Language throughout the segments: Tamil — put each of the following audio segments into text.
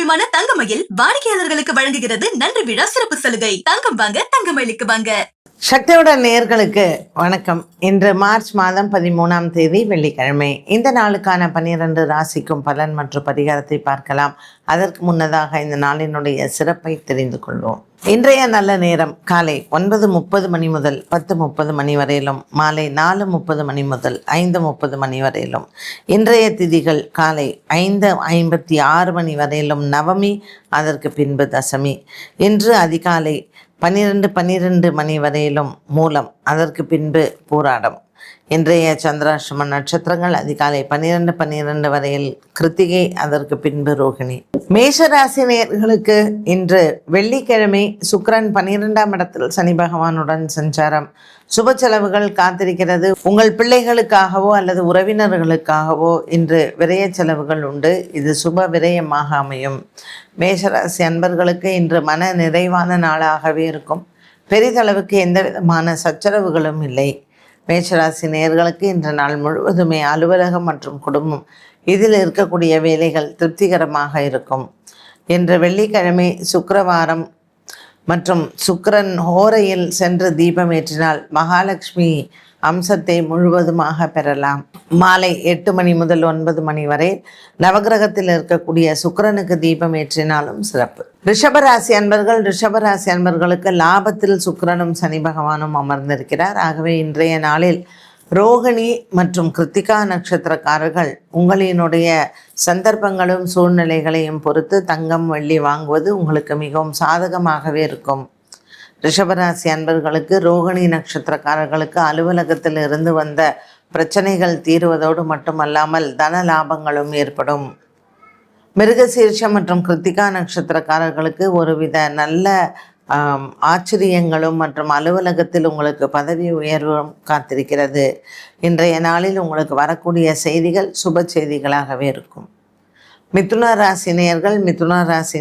நிறுவனமான தங்கமயில் வாடிக்கையாளர்களுக்கு வழங்குகிறது நன்றி விழா சிறப்பு சலுகை. தங்கம் வாங்க தங்கமயிலுக்கு வாங்க. சக்தியுடன் நேயர்களுக்கு வணக்கம். இன்று மார்ச் மாதம் 13ஆம் தேதி வெள்ளிக்கிழமை. இந்த நாளுக்கான 12 ராசிக்கும் பலன் மற்றும் பரிகாரத்தை பார்க்கலாம். அதற்கு முன்னதாக இந்த நாளினுடைய சிறப்பை தெரிந்து கொள்வோம். இன்றைய நல்ல நேரம் காலை 9:30 மணி முதல் 10:30 மணி வரையிலும், மாலை 4:30 மணி முதல் 5:30 மணி வரையிலும். இன்றைய திதிகள் காலை 5:56 மணி வரையிலும் நவமி, அதற்கு பின்பு தசமி. இன்று அதிகாலை 12 மணி வரையிலும் மூலம், அதற்கு பின்பு பூராடம். இன்றைய சந்திராஷ்டம நட்சத்திரங்கள் அதிகாலை 12 வரையில் கிருத்திகை, அதற்கு பின்பு ரோகிணி. மேஷராசி நேயர்களுக்கு இன்று வெள்ளிக்கிழமை சுக்கிரன் 12ஆம் இடத்தில் சனி பகவானுடன் சஞ்சாரம். சுப செலவுகள் காத்திருக்கிறது. உங்கள் பிள்ளைகளுக்காகவோ அல்லது உறவினர்களுக்காகவோ இன்று விரய செலவுகள் உண்டு. இது சுப விரயமாக அமையும். மேஷராசி அன்பர்களுக்கு இன்று மன நிறைவான நாளாகவே இருக்கும். பெரிதளவுக்கு எந்த விதமான சச்சரவுகளும் இல்லை. மேஷராசி நேயர்களுக்கு இன்று நாள் முழுவதுமே அலுவலகம் மற்றும் குடும்பம் இதில் இருக்கக்கூடிய வேலைகள் திருப்திகரமாக இருக்கும். இன்று வெள்ளிக்கிழமை சுக்கிரவாரம் மற்றும் சுக்கிரன் ஹோரையில் சென்று தீபம் ஏற்றினால் மகாலட்சுமி அம்சத்தை முழுவதுமாக பெறலாம். மாலை 8 மணி முதல் 9 மணி வரை நவகிரகத்தில் இருக்கக்கூடிய சுக்கிரனுக்கு தீபம் ஏற்றினாலும் சிறப்பு. ரிஷபராசி அன்பர்களுக்கு லாபத்தில் சுக்கிரனும் சனி பகவானும் அமர்ந்திருக்கிறார். ஆகவே இன்றைய நாளில் ரோகிணி மற்றும் கிருத்திகா நட்சத்திரக்காரர்கள் உங்களினுடைய சந்தர்ப்பங்களும் சூழ்நிலைகளையும் பொறுத்து தங்கம் வெள்ளி வாங்குவது உங்களுக்கு மிகவும் சாதகமாகவே இருக்கும். ரிஷபராசி அன்பர்களுக்கு ரோகிணி நட்சத்திரக்காரர்களுக்கு அலுவலகத்தில் இருந்து வந்த பிரச்சனைகள் தீருவதோடு மட்டுமல்லாமல் தன லாபங்களும் ஏற்படும். மிருகசீர்ஷம் மற்றும் கிருத்திகா நட்சத்திரக்காரர்களுக்கு ஒருவித நல்ல ஆச்சரியங்களும் மற்றும் அலுவலகத்தில் உங்களுக்கு பதவி உயர்வும் காத்திருக்கிறது. இன்றைய நாளில் உங்களுக்கு வரக்கூடிய செய்திகள் சுப செய்திகளாகவே இருக்கும். மிதுன ராசி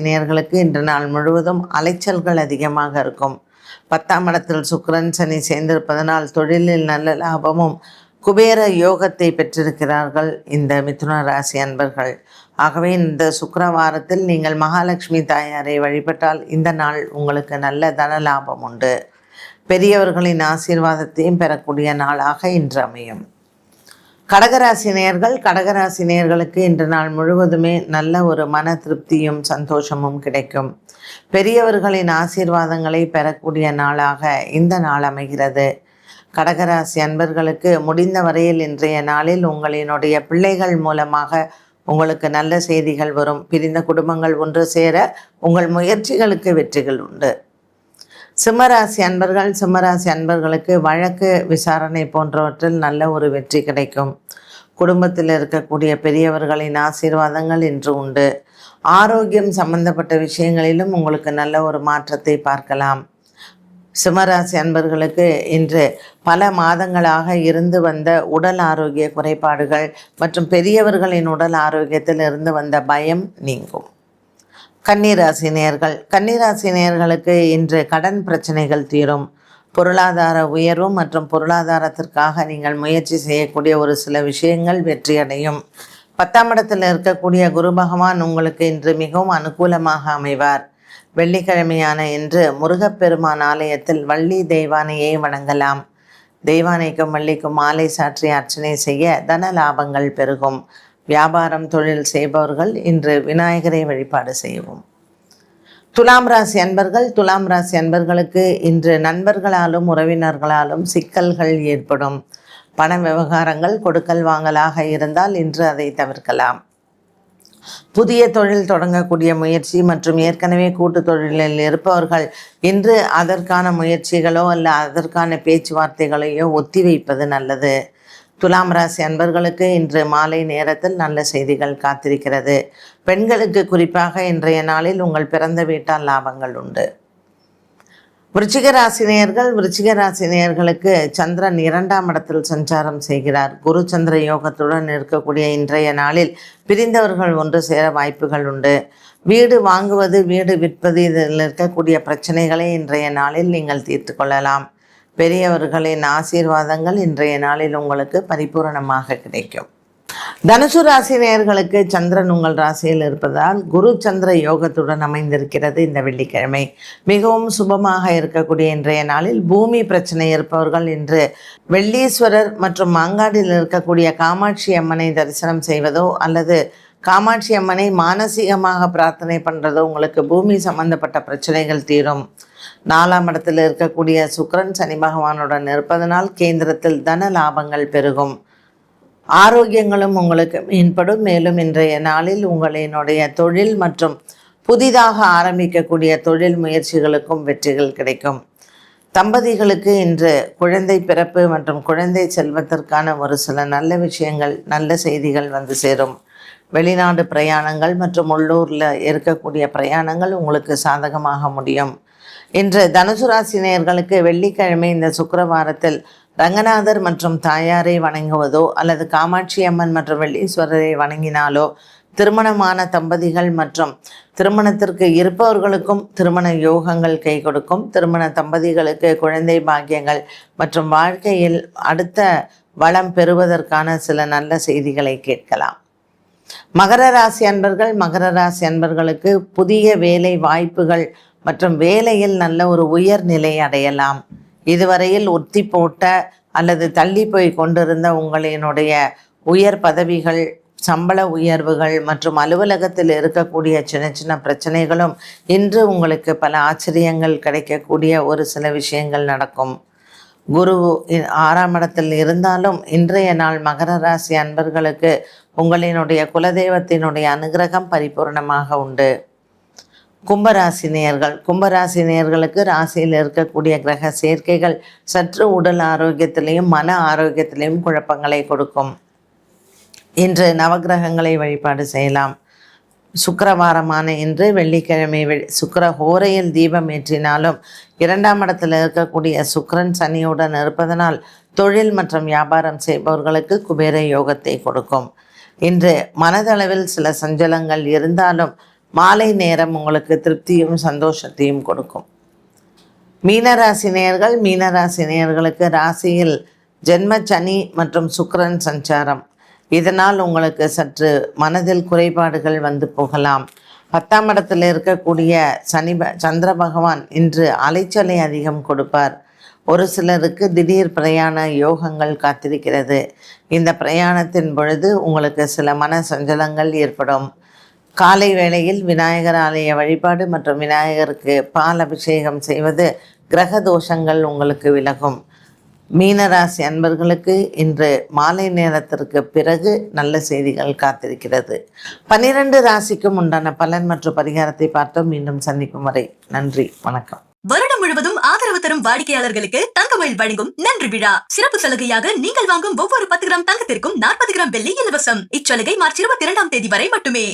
நேயர்களுக்கு இன்று நாள் முழுவதும் அலைச்சல்கள் அதிகமாக இருக்கும். 10ஆம் இடத்தில் சுக்கிரன் சனி சேர்ந்திருப்பதனால் தொழிலில் நல்ல லாபமும் குபேர யோகத்தை பெற்றிருக்கிறார்கள் இந்த மிதுன ராசி அன்பர்கள். ஆகவே இந்த சுக்கிரவாரத்தில் நீங்கள் மகாலட்சுமி தாயாரை வழிபட்டால் இந்த நாள் உங்களுக்கு நல்ல தன லாபம் உண்டு. பெரியவர்களின் ஆசீர்வாதத்தையும் பெறக்கூடிய நாளாக இன்று அமையும். கடகராசி நேயர்களுக்கு இன்று நாள் முழுவதுமே நல்ல ஒரு மன திருப்தியும் சந்தோஷமும் கிடைக்கும். பெரியவர்களின் ஆசீர்வாதங்களை பெறக்கூடிய நாளாக இந்த நாள் அமைகிறது. கடகராசி அன்பர்களுக்கு முடிந்த வரையில் இன்றைய நாளில் உங்களினுடைய பிள்ளைகள் மூலமாக உங்களுக்கு நல்ல செய்திகள் வரும். பிரிந்த குடும்பங்கள் ஒன்று சேர உங்கள் முயற்சிகளுக்கு வெற்றிகள் உண்டு. சிம்மராசி அன்பர்களுக்கு வழக்கு விசாரணை போன்றவற்றில் நல்ல ஒரு வெற்றி கிடைக்கும். குடும்பத்தில் இருக்கக்கூடிய பெரியவர்களின் ஆசீர்வாதங்கள் இன்று உண்டு. ஆரோக்கியம் சம்பந்தப்பட்ட விஷயங்களிலும் உங்களுக்கு நல்ல ஒரு மாற்றத்தை பார்க்கலாம். சிம்மராசி அன்பர்களுக்கு இன்று பல மாதங்களாக இருந்து வந்த உடல் ஆரோக்கிய குறைபாடுகள் மற்றும் பெரியவர்களின் உடல் ஆரோக்கியத்தில் இருந்து வந்த பயம் நீங்கும். கன்னிராசி நேயர்களுக்கு இன்று கடன் பிரச்சனைகள் தீரும். பொருளாதார உயர்வு மற்றும் பொருளாதாரத்திற்காக நீங்கள் முயற்சி செய்யக்கூடிய ஒரு சில விஷயங்கள் வெற்றியடையும். 10ஆம் இடத்தில் இருக்கக்கூடிய குரு பகவான் உங்களுக்கு இன்று மிகவும் அனுகூலமாக அமைவார். வெள்ளிக்கிழமையான இன்று முருகப்பெருமான் ஆலயத்தில் வள்ளி தெய்வானையை வணங்கலாம். தெய்வானைக்கும் வள்ளிக்கும் மாலை சாற்றி அர்ச்சனை செய்ய தன லாபங்கள் பெருகும். வியாபாரம் தொழில் செய்பவர்கள் இன்று விநாயகரை வழிபாடு செய்யவும். துலாம் ராசி அன்பர்களுக்கு இன்று நண்பர்களாலும் உறவினர்களாலும் சிக்கல்கள் ஏற்படும். பண விவகாரங்கள் கொடுக்கல் வாங்கலாக இருந்தால் இன்று அதை தவிர்க்கலாம். புதிய தொழில் தொடங்கக்கூடிய முயற்சி மற்றும் ஏற்கனவே கூட்டு தொழிலில் இருப்பவர்கள் இன்று அதற்கான முயற்சிகளோ அல்ல அதற்கான பேச்சுவார்த்தைகளையோ ஒத்திவைப்பது நல்லது. துலாம் ராசி அன்பர்களுக்கு இன்று மாலை நேரத்தில் நல்ல செய்திகள் காத்திருக்கிறது. பெண்களுக்கு குறிப்பாக இன்றைய நாளில் உங்கள் பிறந்த வீட்டால் லாபங்கள் உண்டு. விருச்சிக ராசி நேயர்களுக்கு சந்திரன் 2ஆம் இடத்தில் சஞ்சாரம் செய்கிறார். குரு சந்திர யோகத்துடன் இருக்கக்கூடிய இன்றைய நாளில் பிரிந்தவர்கள் ஒன்று சேர வாய்ப்புகள் உண்டு. வீடு வாங்குவது, வீடு விற்பது, இதில் இருக்கக்கூடிய பிரச்சனைகளை இன்றைய நாளில் நீங்கள் தீர்த்து கொள்ளலாம். பெரியவர்களின் ஆசீர்வாதங்கள் இன்றைய நாளில் உங்களுக்கு பரிபூரணமாக கிடைக்கும். தனுசு ராசி நேயர்களுக்கு சந்திரன் உங்கள் ராசியில் இருப்பதால் குரு சந்திர யோகத்துடன் அமைந்திருக்கிறது இந்த வெள்ளிக்கிழமை. மிகவும் சுபமாக இருக்கக்கூடிய இன்றைய நாளில் பூமி பிரச்சனை இருப்பவர்கள் இன்று வெள்ளீஸ்வரர் மற்றும் மாங்காடில் இருக்கக்கூடிய காமாட்சி அம்மனை தரிசனம் செய்வதோ அல்லது காமாட்சி அம்மனை மானசீகமாக பிரார்த்தனை பண்ணுறதோ உங்களுக்கு பூமி சம்பந்தப்பட்ட பிரச்சனைகள் தீரும். 4ஆம் இடத்தில் இருக்கக்கூடிய சுக்கிரன் சனி பகவானுடன் இருப்பதனால் கேந்திரத்தில் தன லாபங்கள் பெருகும். ஆரோக்கியங்களும் உங்களுக்கு மேம்படும். மேலும் இன்றைய நாளில் உங்களினுடைய தொழில் மற்றும் புதிதாக ஆரம்பிக்கக்கூடிய தொழில் முயற்சிகளுக்கும் வெற்றிகள் கிடைக்கும். தம்பதிகளுக்கு இன்று குழந்தை பிறப்பு மற்றும் குழந்தை செல்வத்திற்கான ஒரு சில நல்ல விஷயங்கள், நல்ல செய்திகள் வந்து சேரும். வெளிநாடு பிரயாணங்கள் மற்றும் உள்ளூரில் இருக்கக்கூடிய பிரயாணங்கள் உங்களுக்கு சாதகமாக முடியும். இன்று தனுசு ராசி நேயர்களுக்கு வெள்ளிக்கிழமை இந்த சுக்கிரவாரத்தில் ரங்கநாதர் மற்றும் தாயாரை வணங்குவதோ அல்லது காமாட்சி அம்மன் மற்றும் வெள்ளீஸ்வரரை வணங்கினாலோ திருமணமான தம்பதிகள் மற்றும் திருமணத்திற்கு இருப்பவர்களுக்கும் திருமண யோகங்கள் கை கொடுக்கும். திருமண தம்பதிகளுக்கு குழந்தை பாக்கியங்கள் மற்றும் வாழ்க்கையில் அடுத்த வளம் பெறுவதற்கான சில நல்ல செய்திகளை கேட்கலாம். மகர ராசி அன்பர்களுக்கு புதிய வேலை வாய்ப்புகள் மற்றும் வேலையில் நல்ல ஒரு உயர்நிலை அடையலாம். இதுவரையில் ஒத்தி போட்ட அல்லது தள்ளி போய் கொண்டிருந்த உங்களினுடைய உயர் பதவிகள், சம்பள உயர்வுகள் மற்றும் அலுவலகத்தில் இருக்கக்கூடிய சின்ன சின்ன பிரச்சனைகளும் இன்று உங்களுக்கு பல ஆச்சரியங்கள் கிடைக்கக்கூடிய ஒரு சில விஷயங்கள் நடக்கும். குரு 6ஆம் இடத்தில் இருந்தாலும் இன்றைய நாள் மகர ராசி அன்பர்களுக்கு உங்களினுடைய குலதெய்வத்தினுடைய அனுகிரகம் பரிபூர்ணமாக உண்டு. கும்பராசி நேயர்களுக்கு ராசியில் இருக்கக்கூடிய கிரக சேர்க்கைகள் சற்று உடல் ஆரோக்கியத்திலையும் மன ஆரோக்கியத்திலையும் குழப்பங்களை கொடுக்கும். இன்று நவகிரகங்களை வழிபாடு செய்யலாம். சுக்கிரவாரமான இன்று வெள்ளிக்கிழமை சுக்கிர ஹோரையில் தீபம் ஏற்றினாலும் 2ஆம் இடத்தில் இருக்கக்கூடிய சுக்கிரன் சனியுடன் இருப்பதனால் தொழில் மற்றும் வியாபாரம் செய்பவர்களுக்கு குபேர யோகத்தை கொடுக்கும். இன்று மனதளவில் சில சஞ்சலங்கள் இருந்தாலும் மாலை நேரம் உங்களுக்கு திருப்தியும் சந்தோஷத்தையும் கொடுக்கும். மீனராசி நேயர்களுக்கு ராசியில் ஜென்ம சனி மற்றும் சுக்கிரன் சஞ்சாரம். இதனால் உங்களுக்கு சற்று மனதில் குறைபாடுகள் வந்து போகலாம். 10ஆம் இடத்தில் இருக்கக்கூடிய சந்திர பகவான் இன்று அலைச்சலை அதிகம் கொடுப்பார். ஒரு சிலருக்கு திடீர் பிரயாண யோகங்கள் காத்திருக்கிறது. இந்த பிரயாணத்தின் பொழுது உங்களுக்கு சில மன சஞ்சலங்கள் ஏற்படும். காலை வேளையில் விநாயகர் ஆலய வழிபாடு மற்றும் விநாயகருக்கு பால் அபிஷேகம் செய்வது கிரக தோஷங்கள் உங்களுக்கு விலகும். மீனராசி அன்பர்களுக்கு இன்று மாலை நேரத்திற்கு பிறகு நல்ல செய்திகள் காத்திருக்கிறது. 12 ராசிக்கும் உண்டான பலன் மற்றும் பரிகாரத்தை பார்த்தோம். மீண்டும் சந்திக்கும் வரை நன்றி, வணக்கம். வருடம் முழுவதும் ஆதரவு தரும் வாடிக்கையாளர்களுக்கு தங்கமயில் வழங்கும் நன்றி விழா. சிறப்பு சலுகையாக நீங்கள் வாங்கும் ஒவ்வொரு 10 கிராம் தங்கத்திற்கும் 40 கிராம் வெள்ளி இலவசம். இச்சலுகை மார்ச் 22ஆம் தேதி வரை மட்டுமே.